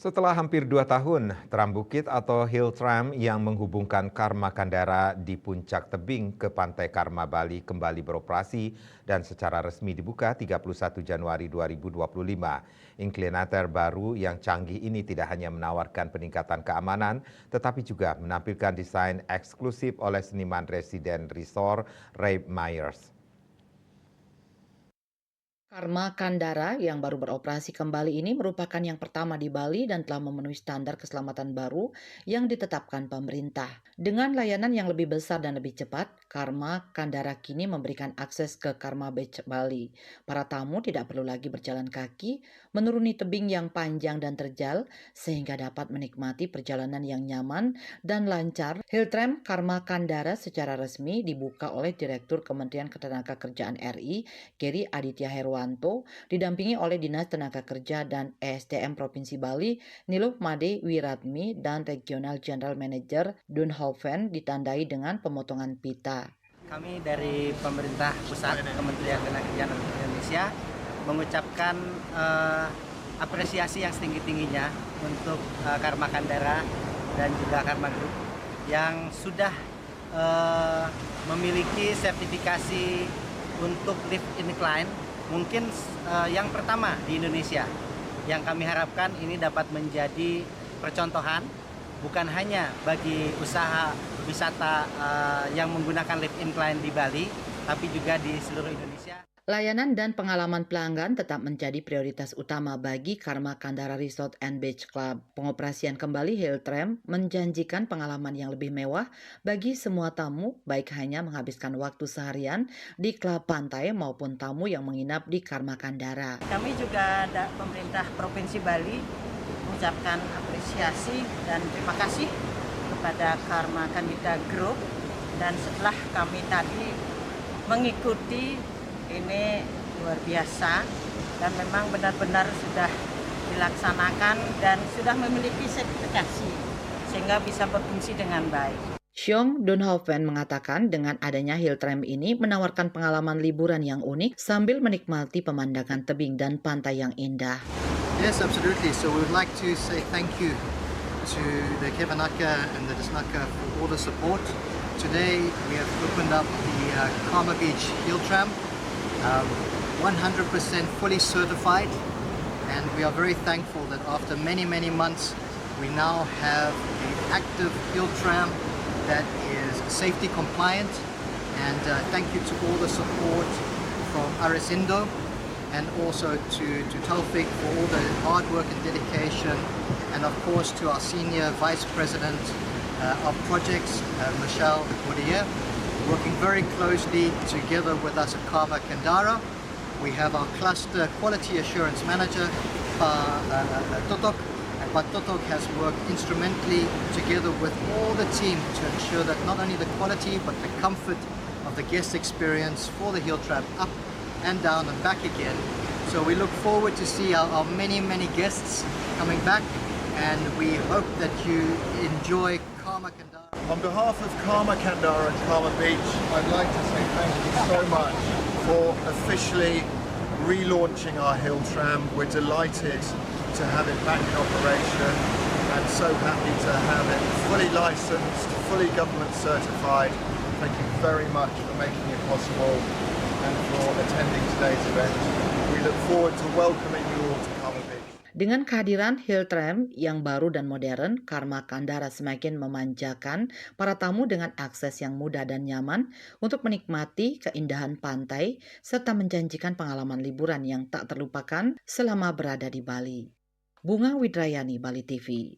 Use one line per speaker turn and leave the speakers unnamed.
Setelah hampir 2 tahun, tram bukit atau hill tram yang menghubungkan Karma Kandara di puncak tebing ke Pantai Karma Bali kembali beroperasi dan secara resmi dibuka 31 Januari 2025. Inklinator baru yang canggih ini tidak hanya menawarkan peningkatan keamanan, tetapi juga menampilkan desain eksklusif oleh seniman residen resort Ray Myers.
Karma Kandara yang baru beroperasi kembali ini merupakan yang pertama di Bali dan telah memenuhi standar keselamatan baru yang ditetapkan pemerintah. Dengan layanan yang lebih besar dan lebih cepat, Karma Kandara kini memberikan akses ke Karma Beach Bali. Para tamu tidak perlu lagi berjalan kaki, menuruni tebing yang panjang dan terjal, sehingga dapat menikmati perjalanan yang nyaman dan lancar. Hilltram Karma Kandara secara resmi dibuka oleh Direktur Kementerian Ketenagakerjaan RI, Geri Aditya Herwanto, didampingi oleh Dinas Tenaga Kerja dan ESDM Provinsi Bali, Niluh Made Wiratmi, dan Regional General Manager Dunhoven ditandai dengan pemotongan pita.
Kami dari pemerintah pusat, Kementerian Ketenagakerjaan Republik Indonesia, mengucapkan apresiasi yang setinggi-tingginya untuk Karma Kandara dan juga Karma Group yang sudah memiliki sertifikasi untuk lift incline, mungkin yang pertama di Indonesia. Yang kami harapkan ini dapat menjadi percontohan bukan hanya bagi usaha wisata yang menggunakan lift incline di Bali, tapi juga di seluruh Indonesia.
Layanan dan pengalaman pelanggan tetap menjadi prioritas utama bagi Karma Kandara Resort and Beach Club. Pengoperasian kembali Hilltram menjanjikan pengalaman yang lebih mewah bagi semua tamu, baik hanya menghabiskan waktu seharian di klub pantai maupun tamu yang menginap di Karma Kandara.
Kami juga pemerintah Provinsi Bali mengucapkan apresiasi dan terima kasih kepada Karma Kandida Group, dan setelah kami tadi mengikuti ini luar biasa dan memang benar-benar sudah dilaksanakan dan sudah memiliki sertifikasi sehingga bisa berfungsi dengan baik.
Xiong Dunhoven mengatakan dengan adanya Hilltram ini menawarkan pengalaman liburan yang unik sambil menikmati pemandangan tebing dan pantai yang indah.
Yes, absolutely. So we would like to say thank you to the Kevanaka and the Disnaka for all the support. Today we have opened up the Karma Beach Hill Tram, 100% fully certified, and we are very thankful that after many months we now have an active hill tram that is safety compliant. And thank you to all the support from Arisindo, and also to Taufik for all the hard work and dedication, and of course to our senior vice president of projects, Michelle Boudier, working very closely together with us at Karma Kandara. We have our cluster quality assurance manager, Totok, and Totok has worked instrumentally together with all the team to ensure that not only the quality but the comfort of the guest experience for the hill tram up and down and back again. So we look forward to see our many guests coming back, and we hope that you enjoy Karma Kandara.
On behalf of Karma Kandara and Karma Beach, I'd like to say thank you so much for officially relaunching our hill tram. We're delighted to have it back in operation and so happy to have it fully licensed, fully government certified. Thank you very much for making it possible and for attending today's event. We look forward to welcoming you all to Karma Beach.
Dengan kehadiran Hilltram yang baru dan modern, Karma Kandara semakin memanjakan para tamu dengan akses yang mudah dan nyaman untuk menikmati keindahan pantai serta menjanjikan pengalaman liburan yang tak terlupakan selama berada di Bali. Bunga Widrayani, Bali TV.